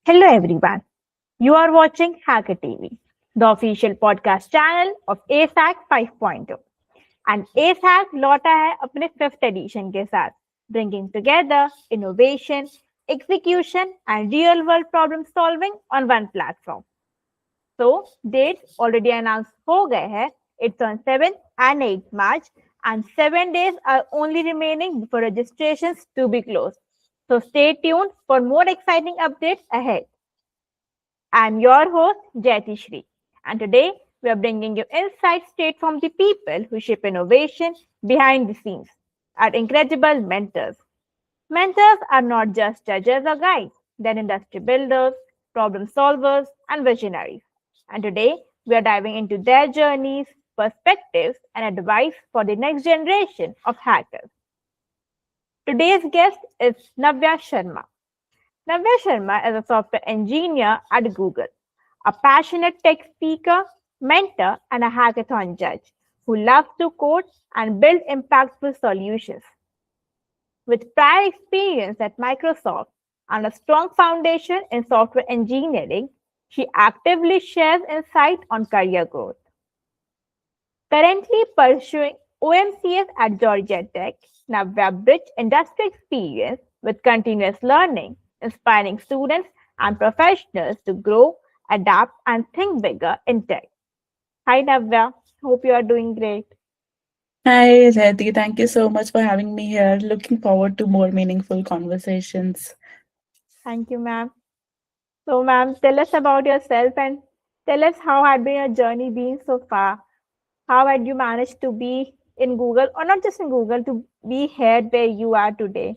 Hello everyone. You are watching HackerTV, the official podcast channel of ASAC 5.0. And ASAC लौटा है अपने 5th edition के साथ, bringing together innovation, execution, and real-world problem solving on one platform. So dates already announced हो गए हैं. It's on 7th and 8th March, and 7 days are only remaining before registrations to be closed. So stay tuned for more exciting updates ahead. I'm your host, Jayati Shri, and today we are bringing you insights straight from the people who shape innovation behind the scenes, our incredible mentors. Mentors are not just judges or guides, they're industry builders, problem solvers, and visionaries. And today we are diving into their journeys, perspectives, and advice for the next generation of hackers. Today's guest is Navyaa Sharma. Navyaa Sharma is a software engineer at Google, a passionate tech speaker, mentor, and a hackathon judge who loves to code and build impactful solutions. With prior experience at Microsoft and a strong foundation in software engineering, she actively shares insight on career growth. Currently pursuing OMCS at Georgia Tech, Navya bridged industry experience with continuous learning, inspiring students and professionals to grow, adapt, and think bigger in tech. Hi, Navya. Hope you are doing great. Hi, Jayati. Thank you so much for having me here. Looking forward to more meaningful conversations. Thank you, ma'am. So, ma'am, tell us about yourself and tell us how had been your journey been so far. How had you managed to be in Google, or not just in Google, to be here where you are today?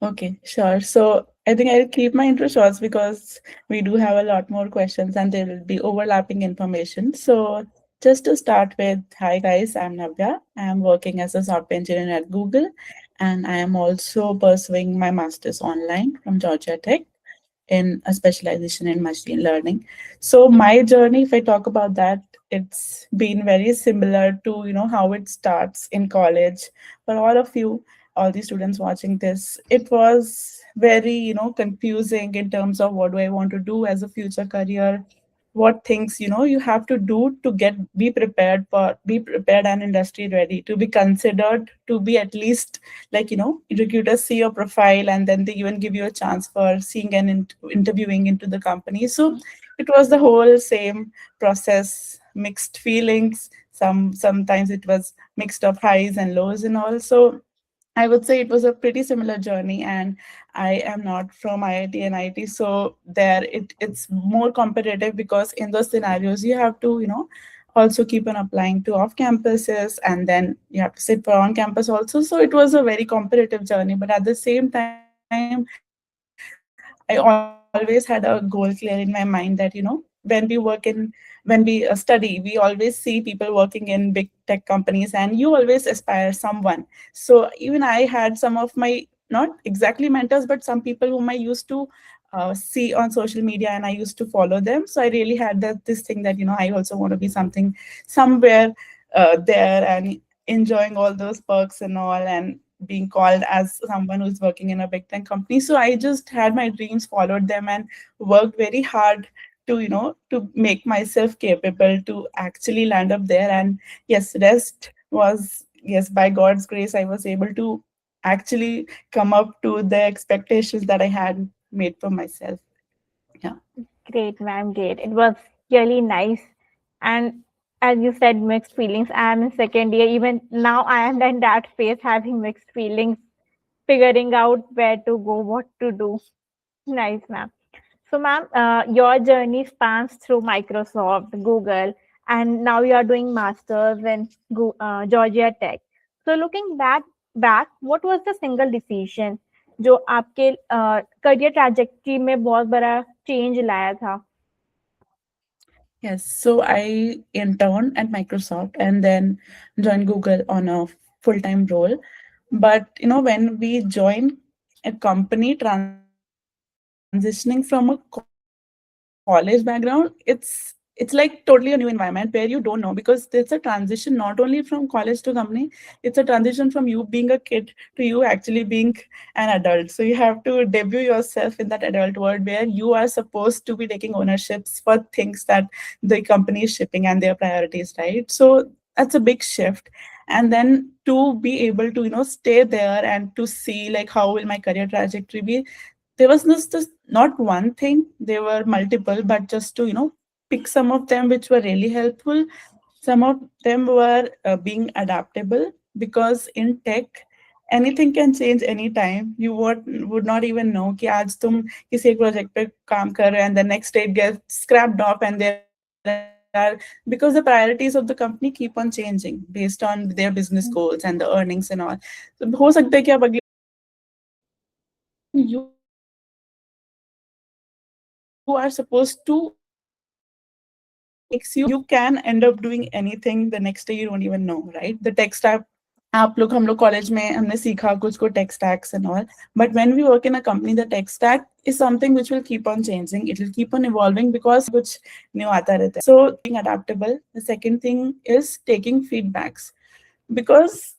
Okay, sure. So I think I'll keep my intro short because we do have a lot more questions and there will be overlapping information. So just to start with, hi guys, I'm Navya. I am working as a software engineer at Google and I am also pursuing my master's online from Georgia Tech in a specialization in machine learning. So my journey, if I talk about that, it's been very similar to how it starts in college. For all of you, all the students watching this, it was very confusing in terms of what do I want to do as a future career, what things you have to do to be prepared and industry ready to be considered, to be at least like recruiters see your profile and then they even give you a chance for seeing and interviewing into the company. So it was the whole same process, mixed feelings. Sometimes it was mixed of highs and lows and all. So I would say it was a pretty similar journey, and I am not from IIT and IT, so there it's more competitive because in those scenarios you have to also keep on applying to off campuses, and then you have to sit for on campus also. So it was a very competitive journey, but at the same time, I always had a goal clear in my mind that when we study, we always see people working in big tech companies, and you always aspire someone. So even I had some of my, not exactly mentors, but some people whom I used to see on social media and I used to follow them. So I really had this thing that I also want to be something somewhere there and enjoying all those perks and all, and being called as someone who's working in a big tech company. So I just had my dreams, followed them, and worked very hard to to make myself capable to actually land up there. And yes, rest was, yes, by God's grace I was able to actually come up to the expectations that I had made for myself. Yeah. Great, ma'am. Great. It was really nice. And as you said, mixed feelings. I am in second year. Even now, I am in that phase having mixed feelings, figuring out where to go, what to do. Nice, ma'am. So, ma'am, your journey spans through Microsoft, Google, and now you are doing masters in Georgia Tech. So, looking back, what was the single decision जो आपके career trajectory में बहुत बड़ा change लाया था? Yes, so I interned at Microsoft and then joined Google on a full-time role. But when we join a company transitioning from a college background, it's very difficult. it's like totally a new environment where you don't know, because it's a transition not only from college to company, it's a transition from you being a kid to you actually being an adult. So you have to debut yourself in that adult world where you are supposed to be taking ownerships for things that the company is shipping and their priorities, right? So that's a big shift. And then to be able to, stay there and to see like how will my career trajectory be, there was just not one thing, there were multiple, but just to, pick some of them which were really helpful. Some of them were being adaptable, because in tech anything can change anytime. You would not even know कि आज तुम किसी एक project पे काम कर रहे हैं and the next day it gets scrapped off, and there are, because the priorities of the company keep on changing based on their business goals and the earnings and all. So हो सकता है कि आप अगले महीने में join कर रहे हो, and you are supposed to makes you can end up doing anything the next day, you don't even know, right? The tech stack, हम लोग कॉलेज में हमने सीखा कुछ को tech stacks and all, but when we work in a company the tech stack is something which will keep on changing, it will keep on evolving because कुछ new आता रहता है. So being adaptable. The second thing is taking feedbacks, because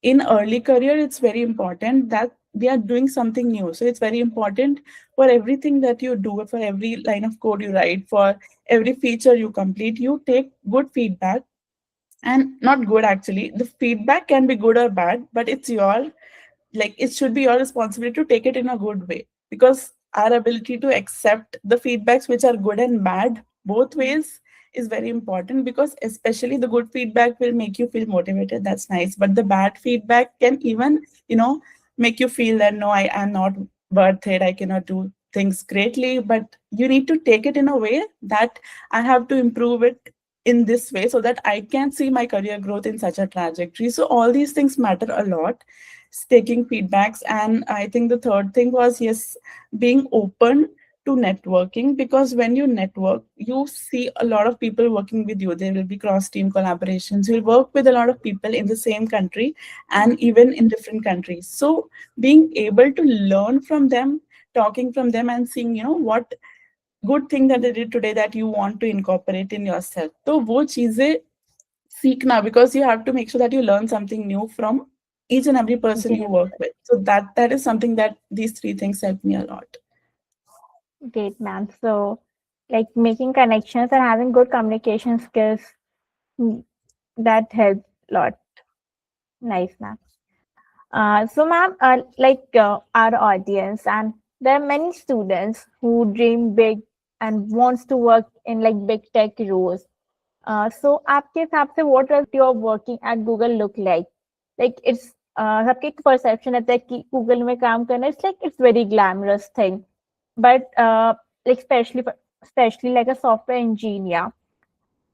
in early career it's very important that we are doing something new. So it's very important for everything that you do, for every line of code you write, for every feature you complete, you take good feedback. And not good, actually, the feedback can be good or bad, but it's your, like, it should be your responsibility to take it in a good way, because our ability to accept the feedbacks which are good and bad both ways is very important, because especially the good feedback will make you feel motivated, that's nice, but the bad feedback can even, make you feel that no, I am not worth it, I cannot do things greatly. But you need to take it in a way that I have to improve it in this way so that I can see my career growth in such a trajectory. So all these things matter a lot, taking feedbacks. And I think the third thing was, yes, being open to networking, because when you network, you see a lot of people working with you. There will be cross team collaborations. You'll work with a lot of people in the same country and even in different countries. So being able to learn from them, talking from them, and seeing, what good thing that they did today that you want to incorporate in yourself. So वो चीजें सीखना, because you have to make sure that you learn something new from each and every person you Great, work with. So that is something that these three things help me a lot. great, ma'am. So, like making connections and having good communication skills, mm, that helps a lot. Nice, ma'am. So, ma'am, our audience, and there are many students who dream big and wants to work in like big tech roles. So, आपके हिसाब से what does your working at Google look like? Like it's सबकी एक perception रहता है कि Google में काम करना it's like it's very glamorous thing, but like especially like a software engineer,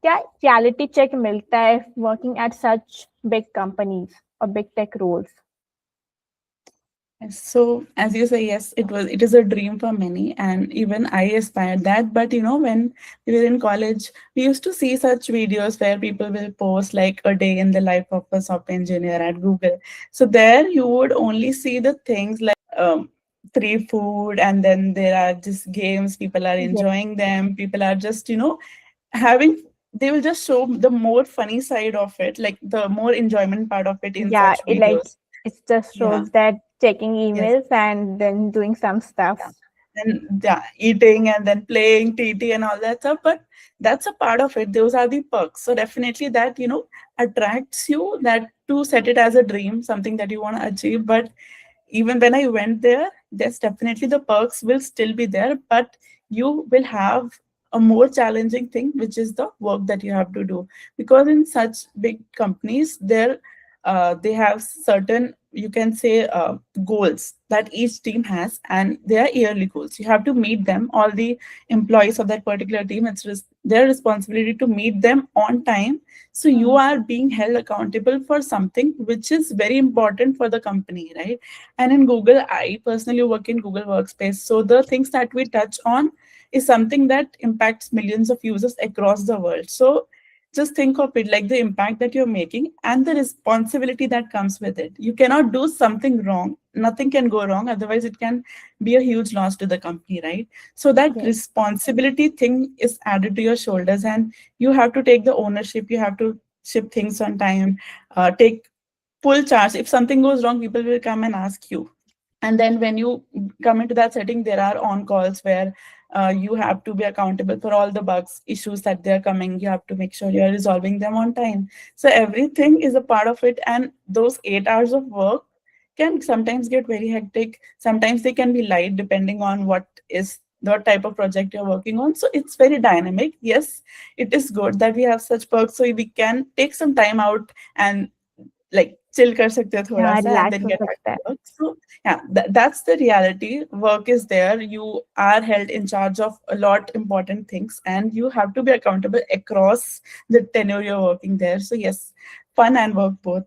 क्या reality check मिलता है working at such big companies or big tech roles? So as you say, yes, it is a dream for many, and even I aspired that. But when we were in college, we used to see such videos where people will post like a day in the life of a software engineer at Google. So there you would only see the things like free food, and then there are just games, people are Yeah, enjoying them, people are just, having, they will just show the more funny side of it, like the more enjoyment part of it in yeah, such it like videos. it just Yeah. shows that checking Yes. emails and then doing some stuff. Yeah. And yeah, eating and then playing TT and all that stuff. But that's a part of it. Those are the perks. So definitely that, attracts you, that to set it as a dream, something that you want to achieve. But even when I went there, there's definitely the perks will still be there, but you will have a more challenging thing, which is the work that you have to do. Because in such big companies, they have certain, you can say, goals that each team has, and they are yearly goals. You have to meet them. All the employees of that particular team, it's their responsibility to meet them on time. So you Hmm. are being held accountable for something which is very important for the company, right? And in Google, I personally work in Google Workspace. So the things that we touch on is something that impacts millions of users across the world. So just think of it like the impact that you're making and the responsibility that comes with it. You cannot do something wrong. Nothing can go wrong. Otherwise, it can be a huge loss to the company, right? So that Yes. responsibility thing is added to your shoulders, and you have to take the ownership. You have to ship things on time, take full charge. If something goes wrong, people will come and ask you. And then when you come into that setting, there are on calls where you have to be accountable for all the bugs issues that they're coming. You have to make sure you're resolving them on time. So everything is a part of it, and those 8 hours of work can sometimes get very hectic. Sometimes they can be light depending on what type of project you're working on. So it's very dynamic. Yes, it is good that we have such perks, so we can take some time out and like chill कर सकते हैं थोड़ा हाँ, सा and relax then हो get back सकता to है. work. So yeah, that's the reality. Work is there. You are held in charge of a lot important things, and you have to be accountable across the tenure you're working there. So yes, fun and work both.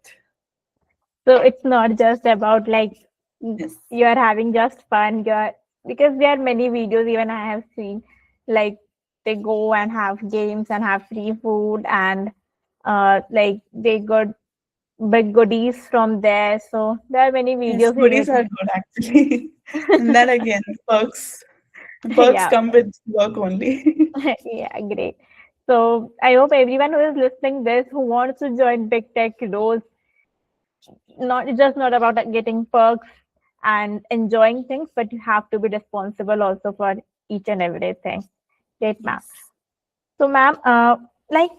So it's not just about like Yes. you're having just fun. You're because there are many videos even I have seen, like they go and have games and have free food and like they got big goodies from there. So there are many Yes, videos in goodies are YouTube. good actually. And that again, perks Yeah, come with work only. yeah, great. So I hope everyone who is listening this who wants to join big tech roles, not it's just not about getting perks and enjoying things, but you have to be responsible also for each and everything. Great, ma'am. Yes. So, ma'am, like,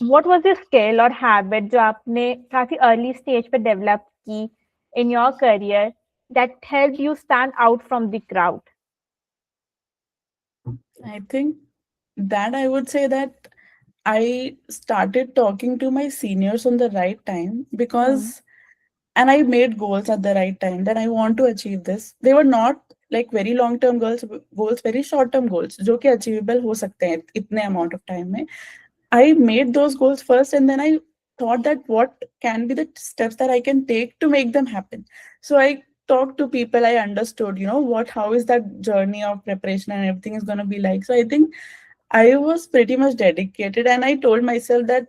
what was the skill or habit जो आपने काफी early stage पे develop की in your career that helped you stand out from the crowd? I think that I would say that I started talking to my seniors on the right time Hmm. because, and I made goals at the right time that I want to achieve this. They were not like very long term goals, very short term goals, जो कि achievable हो सकते हैं इतने amount of time में. I made those goals first, and then I thought that what can be the steps that I can take to make them happen. So I talked to people. I understood, how is that journey of preparation and everything is going to be like. So I think I was pretty much dedicated, and I told myself that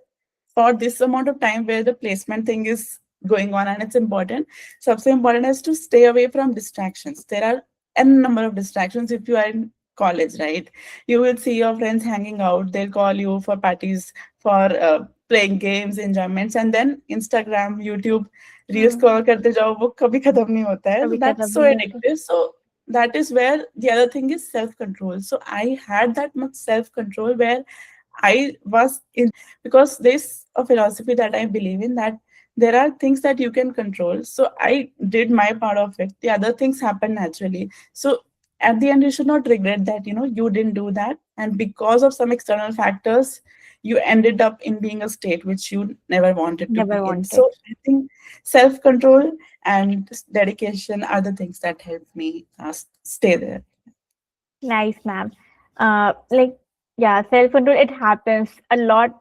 for this amount of time where the placement thing is going on and it's important, सबसे important is to stay away from distractions. There are n number of distractions if you are in college, right? You will see your friends hanging out. They'll call you for parties, for playing games, enjoyments, and then Instagram, YouTube, reels Hmm. scroll करते जाओ वो कभी खत्म नहीं होता है. कभी खत्म That's so नहीं होते. addictive. So that is where the other thing is self control. So I had that much self control where I was in, because there's a philosophy that I believe in, that there are things that you can control. So I did my part of it. The other things happen naturally. So at the end, you should not regret that, you didn't do that. And because of some external factors, you ended up in being a state which you never wanted to be Never in. wanted. So I think self control and dedication are the things that help me stay there. Nice, ma'am. Like, yeah, self-control, it happens a lot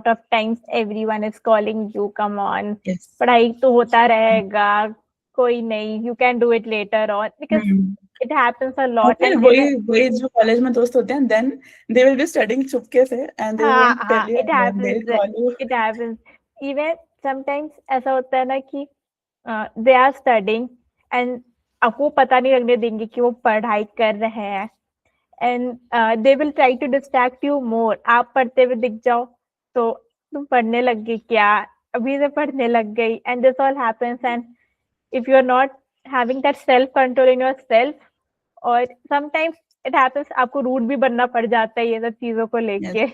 of times. Everyone is calling you, come on, Yes. पढ़ाई तो होता रहेगा, कोई नहीं, you can do it later on, because Hmm. it happens a और lot. फिर And वही वही जो कॉलेज में दोस्त होते हैं, then they will be studying चुपके से and they हाँ, won't tell हाँ, you, it and then happens, they'll call you. it happens. Even sometimes ऐसा होता है ना कि they are studying and आपको पता नहीं लगने देंगे कि वो पढ़ाई कर रहे हैं, and they will try to distract you more. आप पढ़ते हुए दिख जाओ तो तुम पढ़ने लग गई क्या, अभी से पढ़ने लग गई, and this all happens. And if you are not having that self control in yourself, or sometimes it happens आपको रूड भी बनना पड़ जाता है ये सब चीजों को Yes. लेके.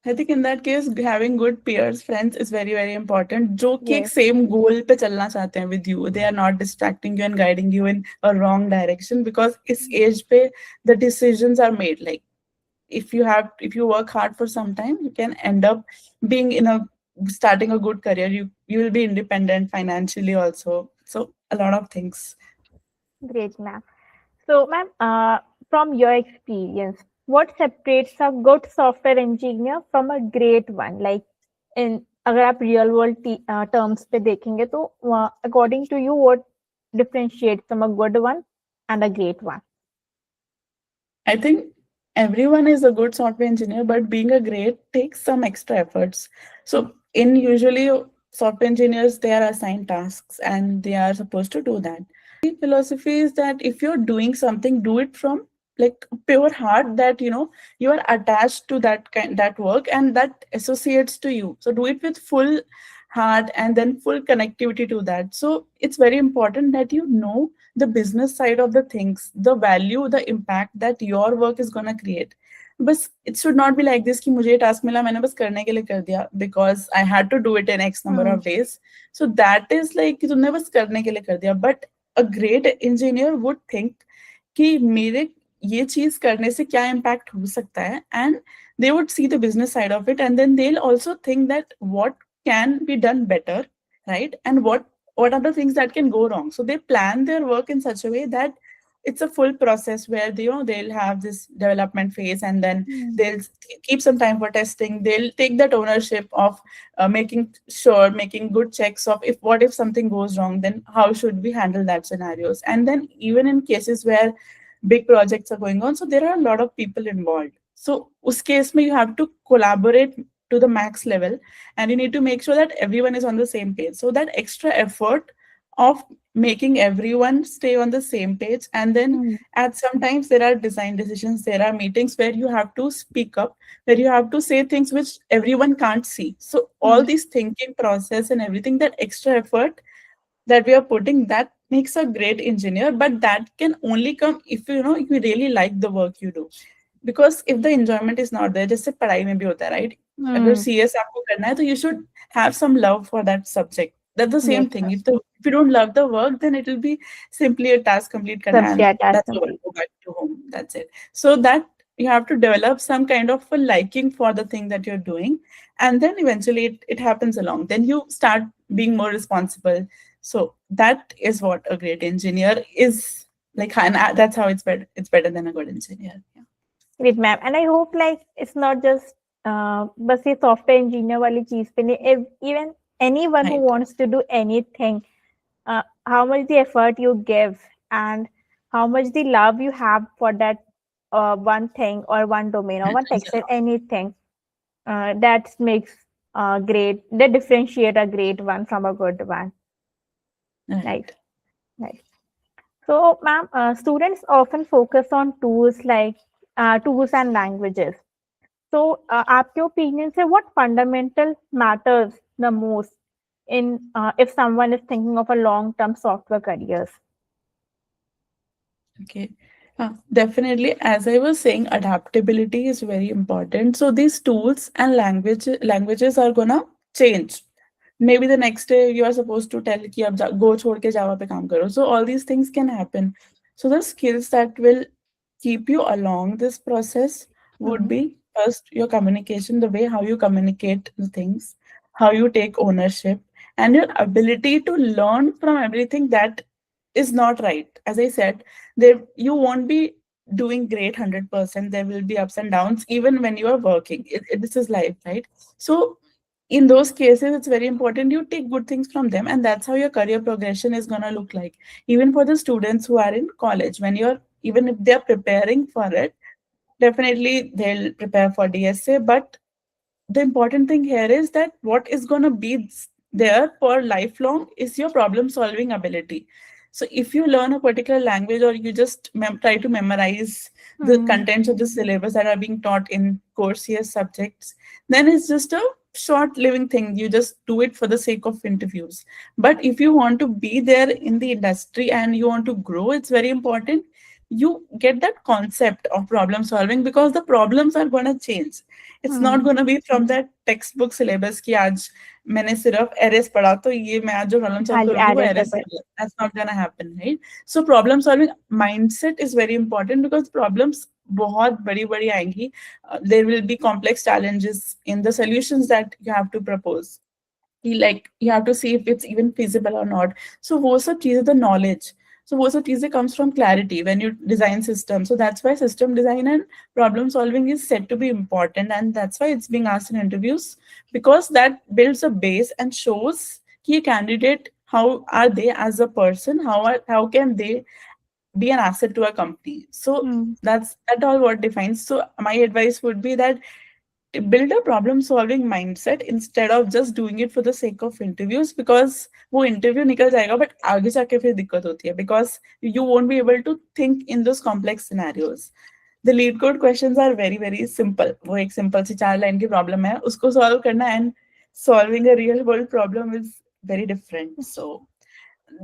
I think in that case, having good peers, friends is very, very important. जो कि एक Yes, same goal पे चलना चाहते हैं with you. They are not distracting you and guiding you in a wrong direction, because इस age पे the decisions are made. Like if you work hard for some time, you can end up being starting a good career. You will be independent financially also. So a lot of things. great, ma'am. So, ma'am, from your experience, what separates a good software engineer from a great one? Like, in अगर आप real world terms पे देखेंगे तो according to you, what differentiates from a good one and a great one? I think everyone is a good software engineer, but being a great takes some extra efforts. So in usually software engineers, they are assigned tasks and they are supposed to do that. The philosophy is that if you're doing something, do it from like pure heart, that you are attached to that work and that associates to you. So do it with full heart and then full connectivity to that. So it's very important that the business side of the things, the value, the impact that your work is going to create. बस it should not be like this कि मुझे task मिला मैंने बस करने के लिए कर दिया because I had to do it in X number Hmm. of days. So that is like कि तुमने बस करने के लिए कर दिया. But a great engineer would think कि मेरे ये चीज करने से क्या impact हो सकता है, and they would see the business side of it, and then they'll also think that what can be done better, right? And what are the things that can go wrong. So they plan their work in such a way that it's a full process where they'll have this development phase, and then Hmm. they'll keep some time for testing. They'll take that ownership of making good checks of if something goes wrong, then how should we handle that scenarios. And then even in cases where big projects are going on, so there are a lot of people involved. So us case mein you have to collaborate to the max level, and you need to make sure that everyone is on the same page. So that extra effort of making everyone stay on the same page, and then Hmm. at sometimes there are design decisions, there are meetings where you have to speak up, where you have to say things which everyone can't see. So all Hmm. this thinking process and everything, that extra effort that we are putting, that makes a great engineer. But that can only come if you really like the work you do. Because if the enjoyment is not there, जैसे पढ़ाई में भी होता है, right? अगर Hmm. CS आपको करना है, तो you should have some love for that subject. That's the Yes, same thing. sir. If you don't love the work, then it will be simply a task complete करना Subject and task that's all. complete. Go back to home. That's it. So that you have to develop some kind of a liking for the thing that you're doing, and then eventually it happens along. Then you start being more responsible. So that is what a great engineer is like, and that's how it's better. It's better than a good engineer. Yeah. Great, ma'am. And I hope like it's not just बस ये software engineer वाली चीज पे नहीं, even anyone who Right. wants to do anything, how much the effort you give and how much the love you have for that one thing or one domain or one textile, anything that makes great, that differentiate a great one from a good one. Right, Right. right. So, ma'am, students often focus on tools like tools and languages. So, आपके opinion से what fundamental matters the most in if someone is thinking of a long-term software careers? Okay. Definitely, as I was saying, adaptability is very important. So these tools and languages are gonna change. Maybe the next day you are supposed to tell कि अब go छोड़ के Java पे काम करो. So all these things can happen. So the skills that will keep you along this process would Hmm. be first your communication, the way how you communicate the things, how you take ownership, and your ability to learn from everything that is not right. As I said, there you won't be doing great 100%. There will be ups and downs even when you are working. This is life, right? So in those cases, it's very important you take good things from them, and that's how your career progression is going to look like. Even for the students who are in college, when you're even if they're preparing for it, definitely they'll prepare for DSA. But the important thing here is that what is going to be there for lifelong is your problem solving ability. So if you learn a particular language, or you just try to memorize the Hmm. contents of the syllabus that are being taught in course year subjects, then it's just a short living thing. You just do it for the sake of interviews. But if you want to be there in the industry and you want to grow, it's very important you get that concept of problem solving, because the problems are going to change. It's not Hmm. going to be from that textbook syllabus कि आज मैंने सिर्फ arrays पढ़ा तो ये मैं आज जो प्रॉब्लम सॉल्व खाली करूंगी वो address एरेस पे. से, that's not going to happen, right? So problem solving mindset is very important, because problems बहुत बड़ी बड़ी आएंगी. There will be complex challenges in the solutions that you have to propose. You have to see if it's even feasible or not. So वो सब चीजें, the knowledge, so वो सब चीजें comes from clarity when you design system. So that's why system design and problem solving is said to be important, and that's why it's being asked in interviews, because that builds a base and shows कि ये candidate, how are they as a person, how can they be an asset to a company. So Hmm. that all what defines. So my advice would be that build a problem solving mindset instead of just doing it for the sake of interviews, because वो interview निकल जाएगा but आगे जाके फिर दिक्कत होती है, because you won't be able to think in those complex scenarios. The lead code questions are very very simple. वो एक simple सी 4 लाइन की problem है, उसको solve करना, and solving a real world problem is very different. So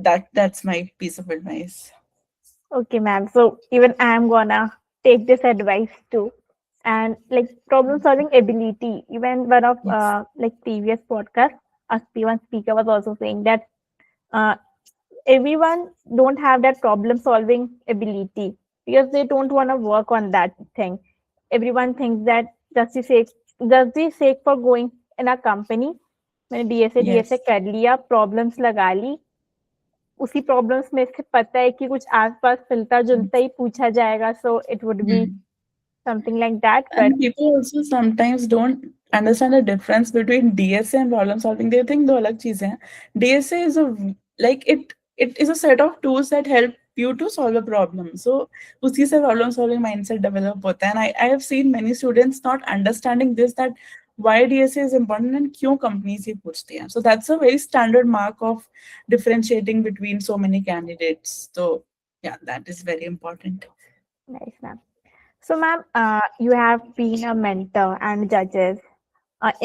that's my piece of advice. Okay, ma'am. So even I am gonna take this advice too. And like problem solving ability, even one of Yes. like previous podcast, a one speaker was also saying that uh, everyone don't have that problem solving ability because they don't want to work on that thing. Everyone thinks that just the sake for going in a company, मैंने DSA Yes. कर लिया, problems लगा ली, उसी problems में से पता है कि कुछ आसपास मिलता जुलता ही पूछा जाएगा, so it would be Hmm. Something like that. But And people also sometimes don't understand the difference between DSA and problem solving. They think दो अलग चीजें हैं. DSA is a like it is a set of tools that help you to solve a problem. So उसी से problem solving mindset develop होता है. And I have seen many students not understanding this, that why DSA is important and क्यों companies ये पूछती हैं. So that's a very standard mark of differentiating between so many candidates. So yeah, that is very important. Nice ma'am. So, ma'am, you have been a mentor and judges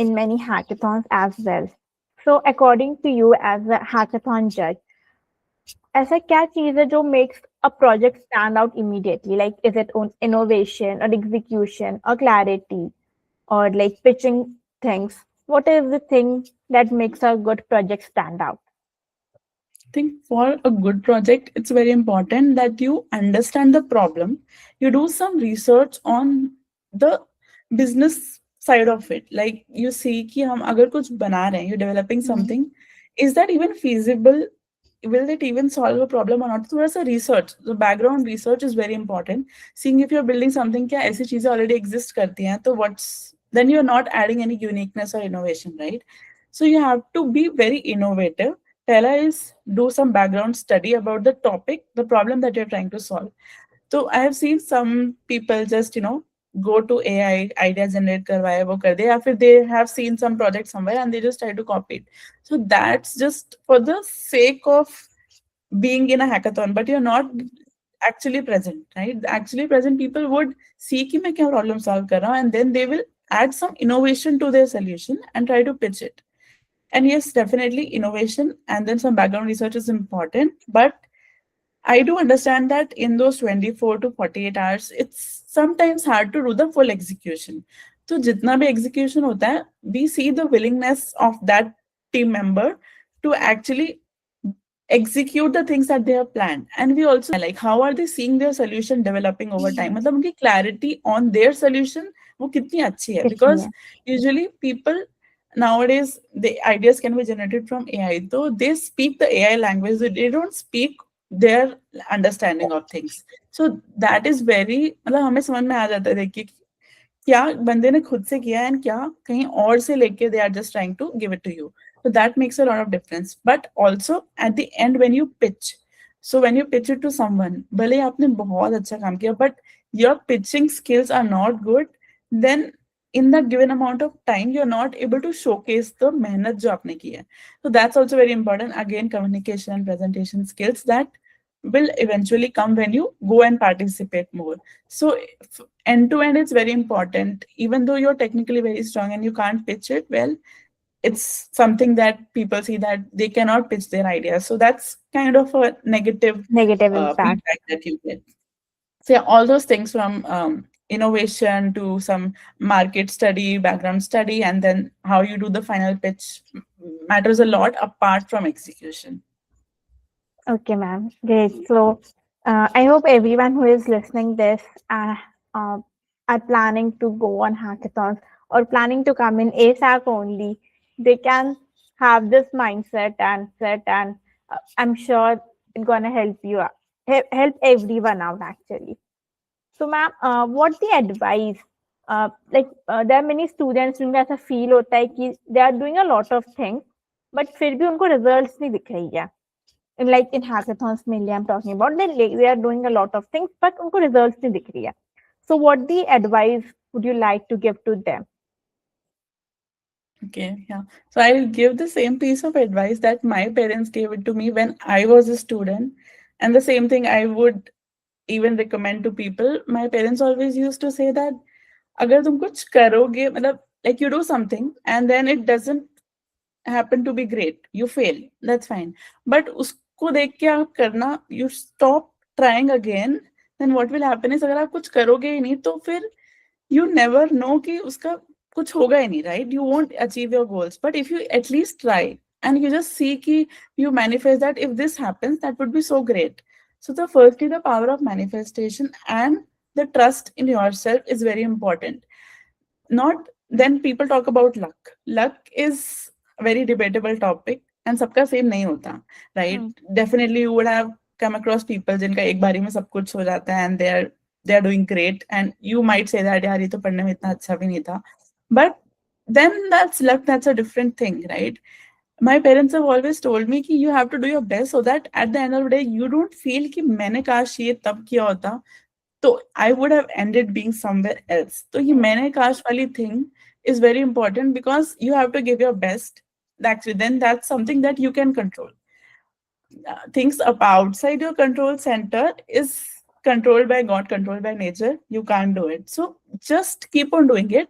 in many hackathons as well. So, according to you, as a hackathon judge, ऐसा क्या चीज है जो makes a project stand out immediately? Like, is it on innovation or execution or clarity or like pitching things? What is the thing that makes a good project stand out? Think for a good project, it's very important that you understand the problem. You do some research on the business side of it. Like you see कि हम अगर कुछ बना रहे हैं, you're developing Hmm. something, is that even feasible? Will it even solve a problem or not? थोड़ा सा research, the background research is very important. Seeing if you're building something, क्या ऐसी चीजें already exist करती हैं, तो what's then you're not adding any uniqueness or innovation, right? So you have to be very innovative. Pehla is do some background study about the topic, the problem that you're trying to solve. So I have seen some people just, go to AI, idea generate karwaye, wo kar de, या फिर they have seen some project somewhere and they just try to copy it. So that's just for the sake of being in a hackathon, but you're not actually present, right? The actually present people would see कि मैं क्या problem solve कर रहा हूँ, and then they will add some innovation to their solution and try to pitch it. And yes, definitely innovation and then some background research is important. But I do understand that in those 24 to 48 hours, it's sometimes hard to do the full execution. So jitna bhi execution hota hai, we see the willingness of that team member to actually execute the things that they have planned. And we also like how are they seeing their solution developing over time, मतलब उनकी clarity on their solution वो कितनी अच्छी है, कितनी because है? usually people nowadays the ideas can be generated from AI, though they speak the AI language, they don't speak their understanding of things. So that is very मतलब हमें समझ में आ जाता है देखिए क्या बंदे ने खुद से किया है and क्या कहीं और से लेके they are just trying to give it to you. So that makes a lot of difference. But also at the end when you pitch, so when you pitch it to someone, भले ही आपने बहुत अच्छा काम किया, but your pitching skills are not good, then in that given amount of time you're not able to showcase the मेहनत जो आपने की है. So that's also very important. Again, communication and presentation skills that will eventually come when you go and participate more. So end to end, it's very important. Even though you're technically very strong and you can't pitch it well, it's something that people see that they cannot pitch their ideas. So that's kind of a negative Negative impact. feedback that you get. So yeah, all those things from innovation to some market study, background study, and then how you do the final pitch matters a lot apart from execution. Okay, ma'am. Great. So, I hope everyone who is listening this uh, are planning to go on hackathons or planning to come in ASAP only. They can have this mindset and set, and I'm sure it's gonna help you help everyone out actually. So, ma'am, what the advice? There are many students जिनमें ऐसा feel होता है कि they are doing a lot of things, but फिर भी उनको results नहीं दिख रही है. like in hackathons mainly I'm talking about, they are doing a lot of things, but उनको results नहीं दिख रही है. So what the advice would you like to give to them? Okay, yeah. So I'll give the same piece of advice that my parents gave it to me when I was a student. And the same thing I would even recommend to people. My parents always used to say that अगर तुम कुछ करोगे मतलब like you do something and then it doesn't happen to be great, you fail, that's fine. But उसको देख के आप करना, you stop trying again, then what will happen is अगर आप कुछ करोगे ही नहीं तो फिर you never know कि उसका कुछ होगा ही नहीं, right? You won't achieve your goals. But if you at least try and you just see कि you manifest that if this happens, that would be so great. So the firstly, the power of manifestation and the trust in yourself is very important. Not then people talk about luck. Luck is a very debatable topic and सबका same नहीं होता, right? Definitely you would have come across people जिनका एक बारी में सब कुछ हो जाता है and they are doing great and you might say that यार ये तो पढ़ने में इतना अच्छा भी नहीं था, but then that's luck, that's a different thing, right? My parents have always told me कि you have to do your best so that at the end of the day you don't feel कि मैंने काश ये तब किया होता तो I would have ended being somewhere else. तो ये मैंने काश वाली thing is very important because you have to give your best. Actually, then that's something that you can control. Things up outside your control center is controlled by God, controlled by nature. You can't do it. So just keep on doing it.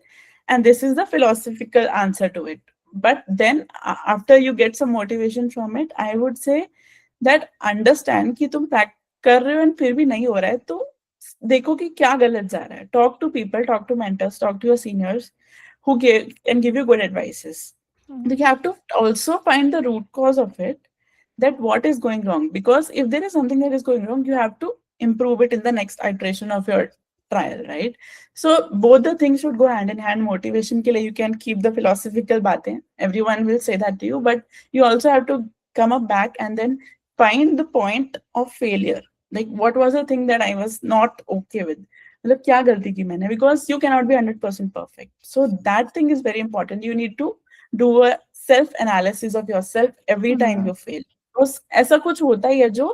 And this is the philosophical answer to it. But then after you get some motivation from it, I would say that understand कि तुम कर रहे हो and फिर भी नहीं हो रहा है तो देखो कि क्या गलत जा रहा है. Talk to people, talk to mentors, talk to your seniors who give you good advices. You have to also find the root cause of it, that what is going wrong, because if there is something that is going wrong you have to improve it in the next iteration of your trial, right? So both the things should go hand in hand. Motivation ke liye you can keep the philosophical baatein, everyone will say that to you, but you also have to come up back and then find the point of failure, like what was the thing that I was not okay with, मतलब क्या गलती की मैंने, because you cannot be 100% perfect. So that thing is very important. You need to do a self analysis of yourself every time you fail. बस ऐसा कुछ होता ही है जो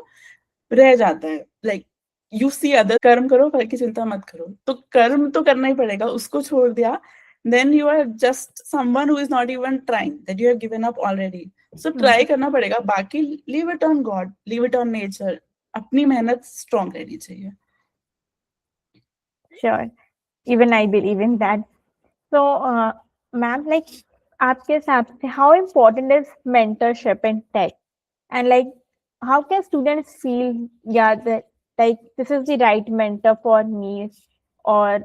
रह जाता है, लाइक यू सी अदर, कर्म करो फल की चिंता मत करो, तो कर्म तो करना ही पड़ेगा, उसको छोड़ दिया then you are just someone who is not even trying, that you have given up already. So try करना पड़ेगा, बाकी leave it on God, leave it on nature. अपनी मेहनत strong रहनी चाहिए. Sure, even I believe in that. So ma'am, like आपके हिसाब से how important is mentorship in tech, and like how can students feel, yeah, that like this is the right mentor for me, or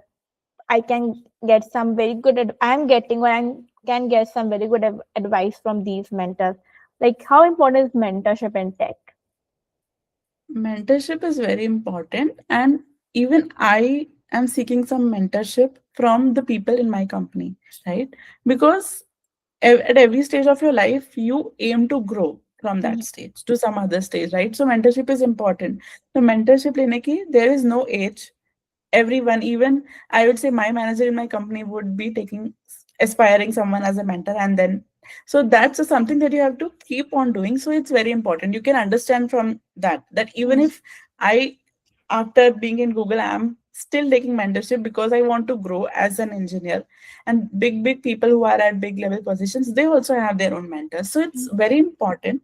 I can get some very good I'm getting, or I can get some very good advice from these mentors. Like how important is mentorship in tech? Mentorship is very important, and even I am seeking some mentorship from the people in my company, right? Because at every stage of your life you aim to grow from that stage to some other stage, right? So mentorship is important. So mentorship lene ki there is no age. Everyone, even I would say my manager in my company would be taking aspiring someone as a mentor, and then so that's something that you have to keep on doing. So it's very important. You can understand from that even if I, after being in Google, I'm still taking mentorship because I want to grow as an engineer. And big people who are at big level positions, they also have their own mentors. So it's very important.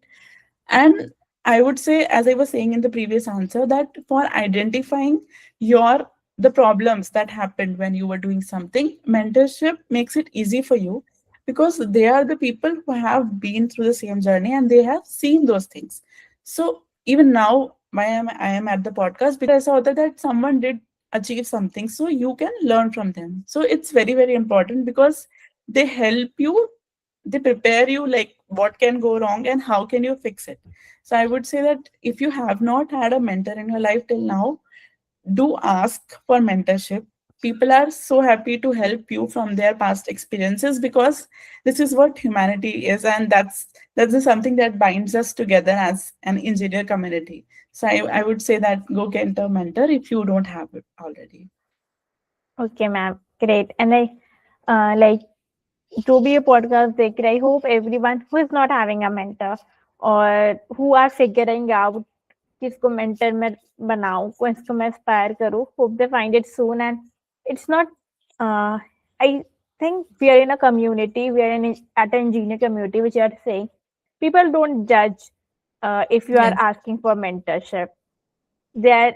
And I would say, as I was saying in the previous answer, that for identifying your the problems that happened when you were doing something, mentorship makes it easy for you because they are the people who have been through the same journey and they have seen those things. So even now, I am at the podcast because I saw that someone did achieve something, so you can learn from them. So it's very important because they help you, they prepare you like what can go wrong and how can you fix it. So I would say that if you have not had a mentor in your life till now, do ask for mentorship. People are so happy to help you from their past experiences because this is what humanity is, and that's something that binds us together as an engineer community. So I would say that go get a mentor if you don't have it already. Okay, ma'am, great. And I like जो भी ये podcast देख रहे, I hope everyone who is not having a mentor or who are figuring out किसको mentor मैं बनाऊं, किसको मैं aspire करूं. Hope they find it soon. And it's not. Uh, I think we are in a community. We are in at an engineer community, which are saying people don't judge if you are Yes. asking for mentorship. They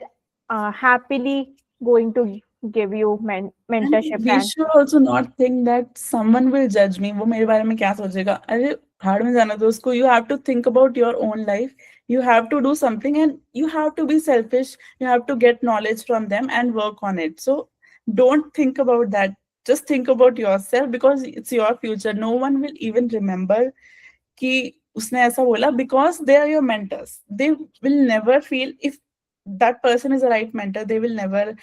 are happily going to give you And mentorship we and should also not think that someone will judge me. वो मेरे बारे में क्या सोचेगा? अरे भाड़ में जाना दो उसको. You have to think about your own life. You have to do something, and you have to be selfish. You have to get knowledge from them and work on it. So don't think about that. Just think about yourself because it's your future. No one will even remember कि उसने ऐसा बोला because they are your mentors. They will never feel if that person is a right mentor, they will never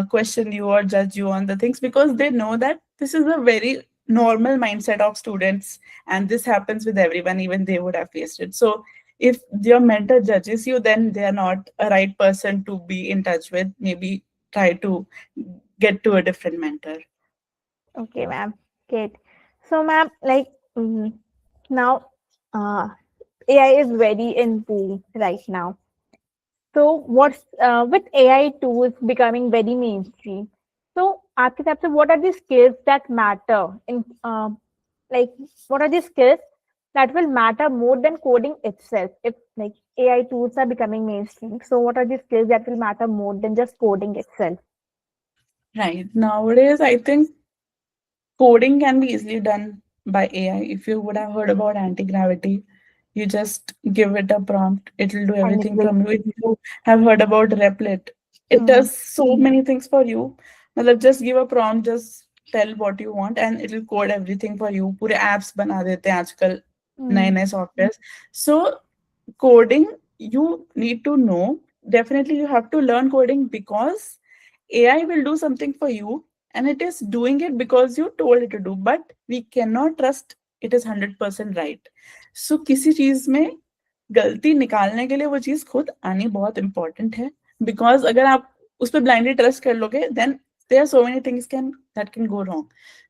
question you or judge you on the things because they know that this is a very normal mindset of students and this happens with everyone, even they would have faced it. So if your mentor judges you, then they are not a right person to be in touch with. Maybe try to get to a different mentor. okay, ma'am. Great. So, ma'am, like now, AI is very in boom right now. So, what's with AI tools becoming very mainstream? So, आपके हिसाब से what are the skills that matter in like what are the skills that will matter more than coding itself? If like AI tools are becoming mainstream, so what are the skills that will matter more than just coding itself? Right. Nowadays, I think coding can be easily done by AI. If you would have heard about anti-gravity, you just give it a prompt, it will do everything Honestly. from you. If you have heard about Replit, it Hmm. does so many things for you. मतलब just give a prompt, just tell what you want and it will code everything for you. पूरे apps बना देते हैं आजकल नए Hmm. नए softwares. So coding, you need to know. Definitely, you have to learn coding because AI will do something for you and it is doing it because you told it to do, but we cannot trust it is 100% right. So किसी चीज में गलती निकालने के लिए वो चीज खुद आनी बहुत इंपॉर्टेंट है बिकॉज अगर आप उस पर ब्लाइंडली ट्रस्ट कर लोगे then there are so many things that can go wrong.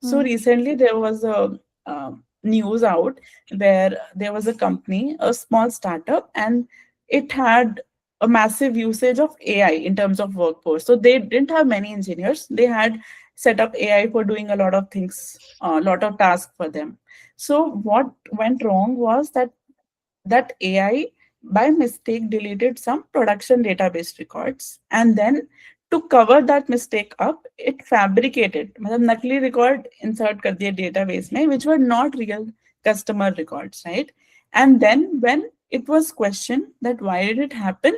So Hmm. recently there was a news out where there was a company, a small startup, and it had a massive usage of AI in terms of workforce. So they didn't have many engineers. They had set up AI for doing a lot of things, a lot of tasks for them. So what went wrong was that AI by mistake deleted some production database records, and then to cover that mistake up, it fabricated मतलब नकली record insert कर दिए database में which were not real customer records, right? And then when it was questioned that why did it happen,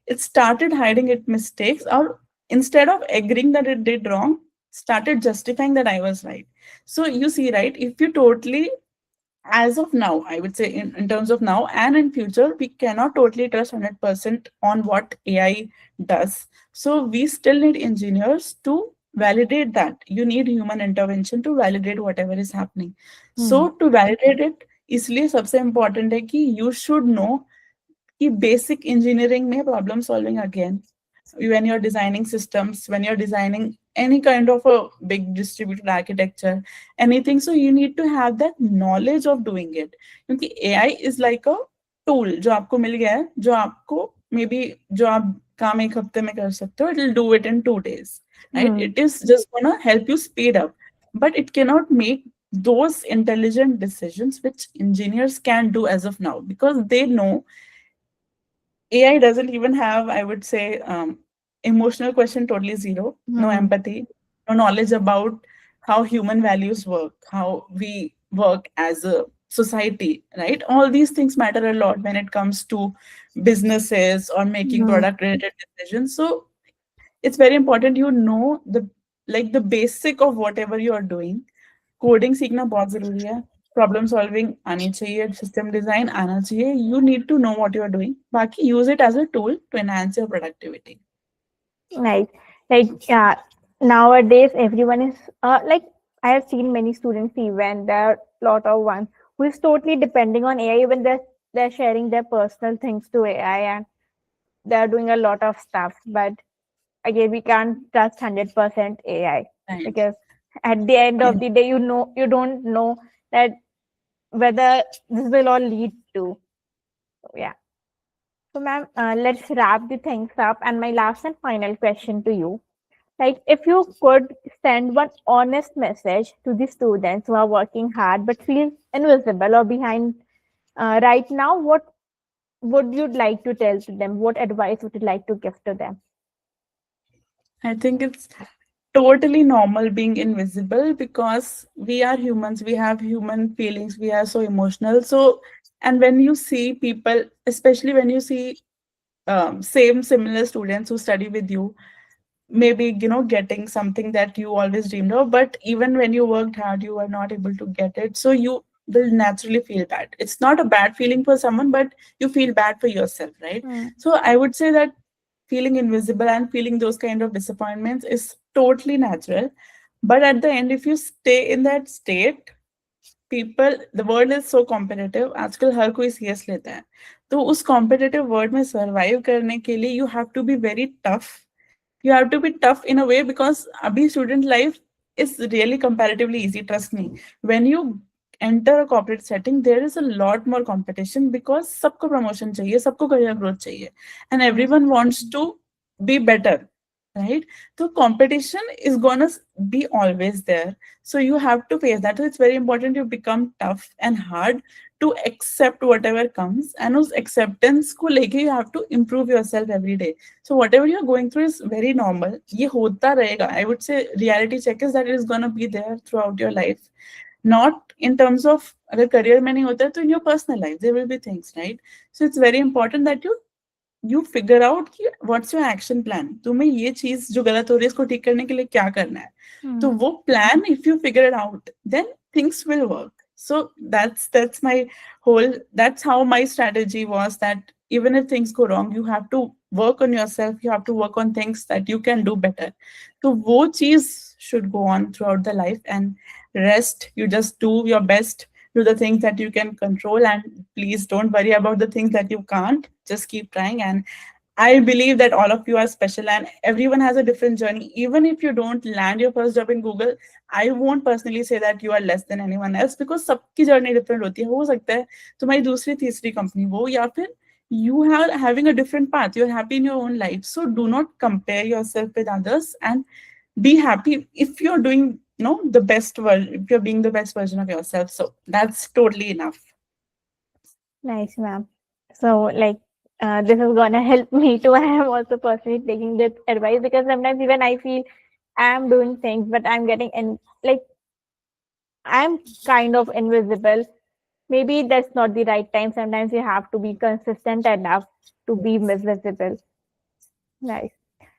it started hiding its mistakes or instead of agreeing that it did wrong, started justifying that I was right. So you see, right, if you totally as of now, I would say in terms of now and in future, we cannot totally trust 100% on what AI does. So we still need engineers to validate that. You need human intervention to validate whatever is happening. Hmm. So to validate it, इसलिए सबसे important है कि you should know कि basic engineering में problem solving again when you're designing systems, when you're designing any kind of a big distributed architecture, anything. So you need to have that knowledge of doing it. क्योंकि AI is like a tool जो आपको मिल गया है, जो आपको maybe जो आप काम एक हफ्ते में कर सकते हो, it will do it in 2 days, right? Hmm. It is just gonna help you speed up, but it cannot make those intelligent decisions which engineers can do as of now because they know AI doesn't even have, I would say, emotional question totally zero, no Hmm. empathy, no knowledge about how human values work, how we work as a society, right? All these things matter a lot when it comes to businesses or making Hmm. product related decisions. So it's very important you know the basic of whatever you are doing. Coding सीखना बहुत जरूरी है problem solving आनी चाहिए system design आना चाहिए you need to know what you are doing बाकी use it as a tool to enhance your productivity Right. Like nowadays everyone is like I have seen many students even there are a lot of ones who is totally depending on AI even they're sharing their personal things to AI and they're doing a lot of stuff. But again we can't trust 100% AI right because at the end of the day you don't know that whether this will all lead to. Yeah. So, ma'am, let's wrap the things up. And my last and final question to you. Like, if you could send one honest message to the students who are working hard but feel invisible or behind right now, what would you like to tell to them? What advice would you like to give to them? I think it's totally normal being invisible because we are humans, we have human feelings, we are so emotional. So, and when you see people, especially when you see same similar students who study with you, maybe getting something that you always dreamed of, but even when you worked hard you are not able to get it, so you will naturally feel bad. It's not a bad feeling for someone, but you feel bad for yourself, right? Hmm. So I would say that feeling invisible and feeling those kind of disappointments is totally natural, but at the end if you stay in that state, people, the world is so competitive, आजकल हर कोई CS लेता है, तो उस competitive world में survive करने के लिए you have to be very tough. You have to be tough in a way because abhi student life is really comparatively easy, trust me. When you enter a corporate setting there is a lot more competition because सबको promotion चाहिए, सबको career growth चाहिए, and Hmm. everyone wants to be better, right? So competition is gonna be always there, so you have to face that. So it's very important you become tough and hard to accept whatever comes, and उस acceptance को लेके you have to improve yourself every day. So whatever you're going through is very normal. ये होता रहेगा. I would say reality check is that it is gonna be there throughout your life. Not in terms of अगर career में नहीं होता है तो in your personal life there will be things, right? So it's very important that you figure out कि what's your action plan. तुम्हें ये चीज जो गलत हो रही है इसको ठीक करने के लिए क्या करना है. तो Hmm. वो plan if you figure it out, then things will work. So that's my whole, that's how my strategy was, that even if things go wrong you have to work on yourself, you have to work on things that you can do better. So वो चीज should go on throughout the life, and rest you just do your best, do the things that you can control, and please don't worry about the things that you can't. Just keep trying, and I believe that all of you are special and everyone has a different journey. Even if you don't land your first job in Google, I won't personally say that you are less than anyone else because सबकी journey different होती है. हो सकता है तुम्हारी दूसरी तीसरी company हो, या फिर you are having a different path. You're happy in your own life. So do not compare yourself with others, and be happy if you're doing the best version, if you're being the best version of yourself. So that's totally enough. Nice, ma'am. So, like, this is gonna help me too. I am also personally taking this advice because sometimes even I feel I'm doing things, but I'm getting in like I'm kind of invisible. Maybe that's not the right time. Sometimes you have to be consistent enough to be visible. Nice.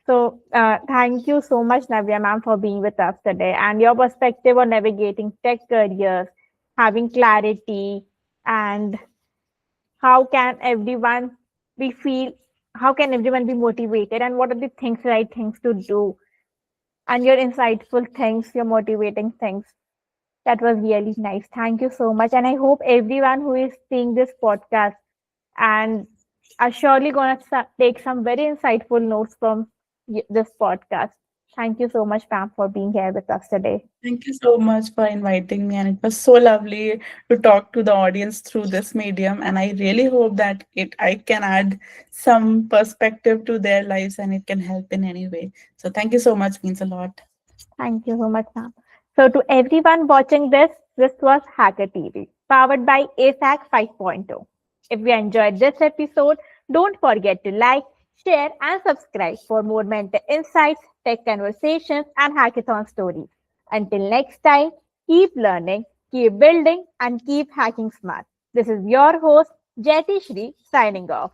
So, thank you so much, Navya ma'am, for being with us today and your perspective on navigating tech careers, having clarity, and how can everyone be feel how can everyone be motivated and what are the things right things to do and your insightful things, your motivating things. That was really nice. Thank you so much. And I hope everyone who is seeing this podcast and are surely going to take some very insightful notes from this podcast. Thank you so much, Pam, for being here with us today. Thank you so much for inviting me, and it was so lovely to talk to the audience through this medium. And I really hope that I can add some perspective to their lives and it can help in any way. So thank you so much, means a lot. Thank you so much, ma'am. So, to everyone watching this, this was Hacker TV, powered by ASAC 5.0. If you enjoyed this episode, don't forget to like, share, and subscribe for more mentor insights, tech conversations, and hackathon stories. Until next time, keep learning, keep building, and keep hacking smart. This is your host, Jyoti Shri, signing off.